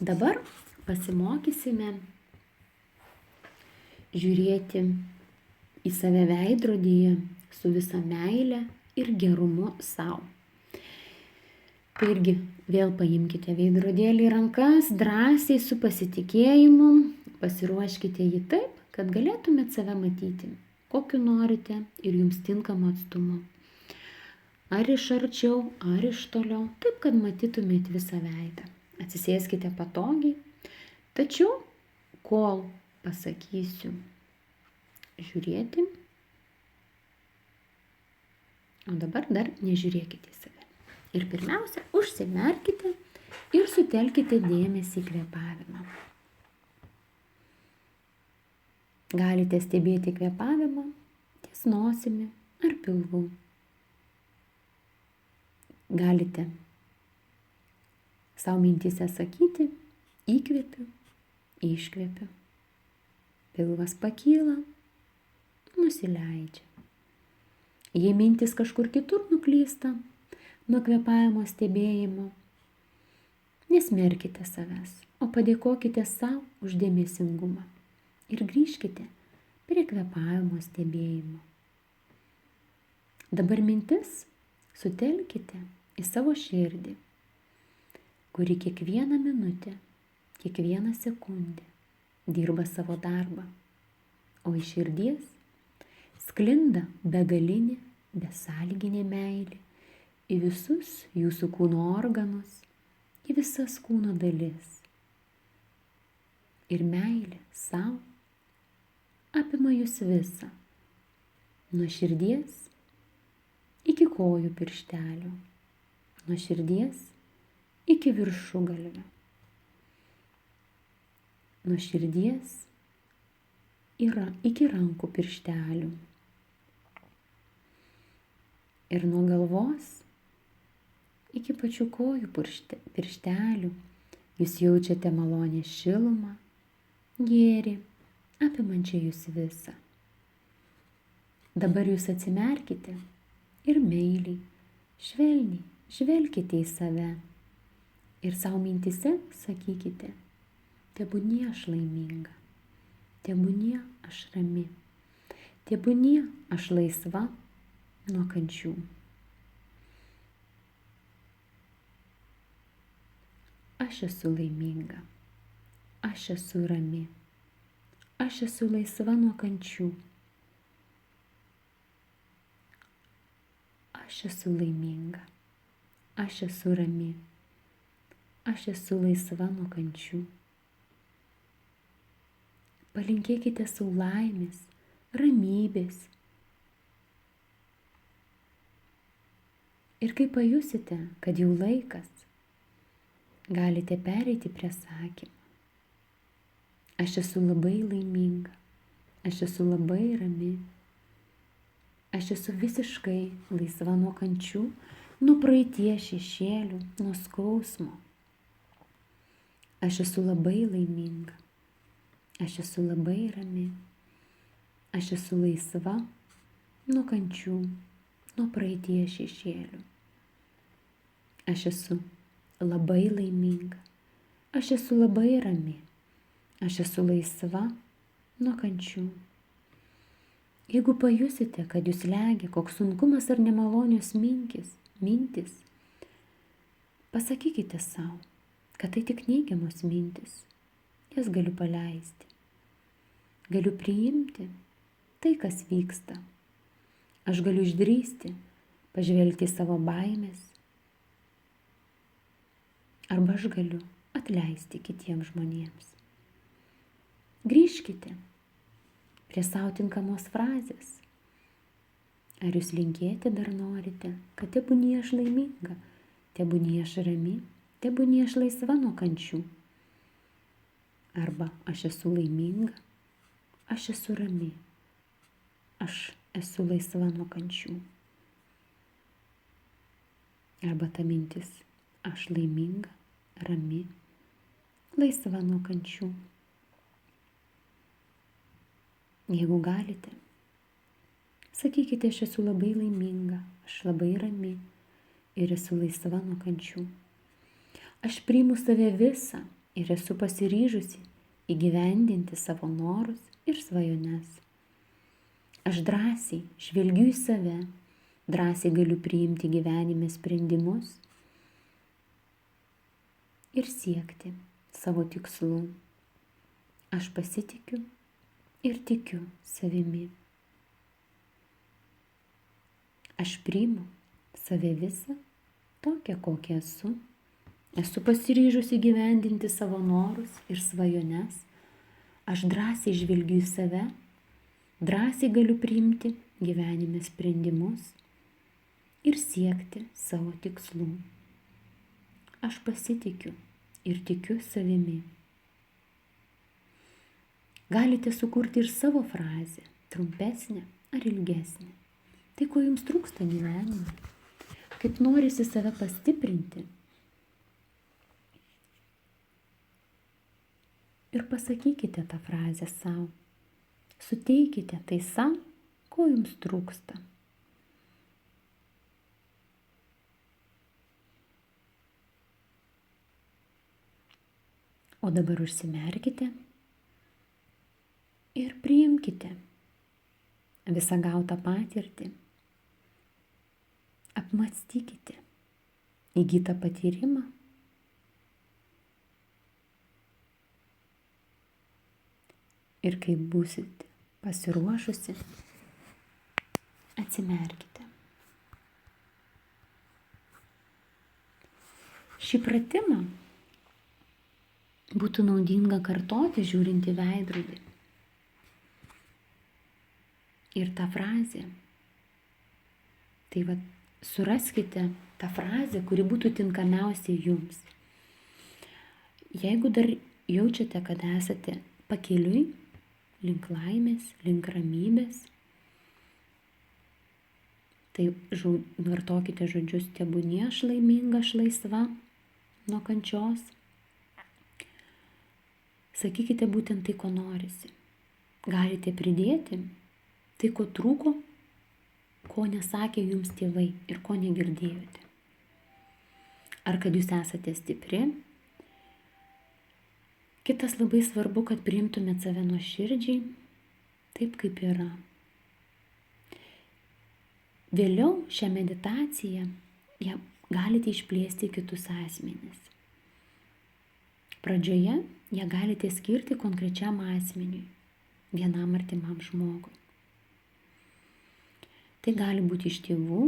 Dabar pasimokysime žiūrėti į save veidrodyje su visa meile ir gerumu savo. Tai irgi vėl paimkite veidrodėlį į rankas, drąsiai su pasitikėjimu, pasiruoškite jį taip, kad galėtumėt save matyti, kokiu norite ir jums tinkamu atstumu. Ar iš arčiau, ar iš toliau, taip, kad matytumėt visą veidą. Atsisėskite patogiai, tačiau kol pasakysiu žiūrėti, o dabar dar nežiūrėkite į save. Ir pirmiausia, užsimerkite ir sutelkite dėmesį į kvėpavimą. Galite stebėti kvėpavimą ties nosimi ar pilvu. Galite savo mintyse sakyti, įkvėpiu, iškvėpiu. Pilvas pakyla, nusileidžia. Jei mintis kažkur kitur nuklysta nuo kvėpavimo stebėjimo, nesmerkite savęs, o padėkokite savo už dėmesingumą ir grįžkite prie kvėpavimo stebėjimo. Dabar mintis sutelkite į savo širdį, kuri kiekvieną minutę, kiekvieną sekundę dirba savo darbą, o iš širdies sklinda begalinė, besąlyginė meilė į visus jūsų kūno organus, į visas kūno dalis. Ir meilė savo apima jūs visą, nuo širdies iki kojų pirštelių, nuo širdies iki viršugalvio, nuo širdies iki rankų pirštelių ir nuo galvos iki pačių kojų pirštelių. Jūs jaučiate malonę šilumą, gėrį, apimančią jūs visą. Dabar jūs atsimerkite ir meiliai, švelniai žvelkite į save ir savo mintyse sakykite, tebūnie aš laiminga, tebūnie aš rami, tebūnie aš laisva nuo kančių. Aš esu laiminga, aš esu rami, aš esu laisva nuo kančių. Aš esu laiminga, aš esu rami, aš esu laisva nuo kančių. Palinkėkite sau laimės, ramybės. Ir kai pajusite, kad jau laikas, galite pereiti prie sakymo. Aš esu labai laiminga, aš esu labai rami, aš esu visiškai laisva nuo kančių, nuo praeities šešėlių, nuo skausmo. Aš esu labai laiminga, aš esu labai rami, aš esu laisva nuo kančių, nuo praeities šešėlių. Aš esu labai laiminga, aš esu labai rami, aš esu laisva nuo kančių. Jeigu pajusite, kad jūs slegia koks sunkumas ar nemalonios mintis, pasakykite savo, kad tai tik neigiamos mintis. Jas galiu paleisti. Galiu priimti tai, kas vyksta. Aš galiu išdrįsti, pažvelgti į savo baimės. Arba aš galiu atleisti kitiems žmonėms. Grįžkite prie savo tinkamos frazės. Ar jūs linkėti dar norite, kad tebūnie aš laiminga, tebūnie aš rami, tebūnie aš laisva nuo kančių. Arba aš esu laiminga, aš esu rami, aš esu laisva nuo kančių. Arba ta mintis, aš laiminga, rami, laisva nuo kančių. Jeigu galite, sakykite, aš esu labai laiminga, aš labai rami ir esu laisva nuo kančių. Aš priimu save visą ir esu pasiryžusi įgyvendinti savo norus ir svajones. Aš drąsiai žvelgiu į save, drąsiai galiu priimti gyvenime sprendimus ir siekti savo tikslų. Aš pasitikiu ir tikiu savimi. Aš priimu save visą tokią, kokią esu. Esu pasiryžusi gyvendinti savo norus ir svajones. Aš drąsiai žvelgiu į save, drąsiai galiu priimti gyvenime sprendimus ir siekti savo tikslų. Aš pasitikiu ir tikiu savimi. Galite sukurti ir savo frazę, trumpesnę ar ilgesnę. Tai, ko jums trūksta gyvenime, kaip norisi save pastiprinti. Ir pasakykite tą frazę savo. Suteikite tai savo, ko jums trūksta. O dabar užsimerkite ir priimkite visą gautą patirtį. Apmąstykite įgytą patyrimą. Ir kai būsite pasiruošusi, atsimerkite. Šį pratimą būtų naudinga kartoti žiūrint į veidrodį. Ir tą frazę, tai suraskite tą frazę, kuri būtų tinkamiausia jums. Jeigu dar jaučiate, kad esate pakeliui link laimės, link ramybės, tai vartokite žodžius tebūnie aš laiminga, aš laisva nuo kančios. Sakykite būtent tai, ko norisi. Galite pridėti tai, ko trūko, ko nesakė jums tėvai ir ko negirdėjote. Ar kad jūs esate stipri. Kitas labai svarbu, kad priimtumėt save nuoširdžiai, taip kaip yra. Vėliau šią meditaciją ją galite išplėsti į kitus asmenis. Pradžioje ją galite skirti konkrečiam asmeniui, vienam artimam žmogui. Tai gali būti iš tėvų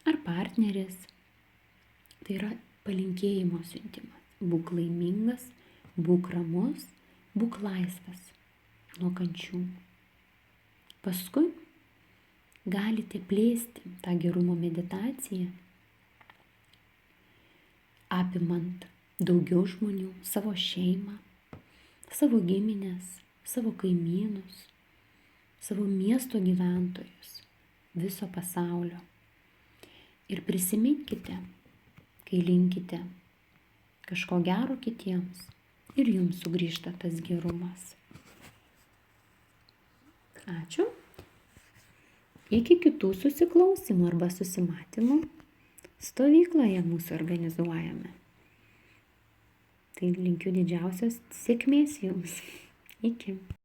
ar partneris. Tai yra palinkėjimo siuntimas. Būk laimingas, būk ramus, būk laisvas nuo kančių. Paskui galite plėsti tą gerumo meditaciją, apimant daugiau žmonių, savo šeimą, savo giminės, savo kaimynus, savo miesto gyventojus, viso pasaulio. Ir prisiminkite, kai linkite kažko gero kitiems ir jums sugrįžta tas gerumas. Ačiū. Iki kitų susiklausimų arba susimatymų stovykloje mūsų organizuojame. Tai linkiu didžiausios sėkmės jums. Iki.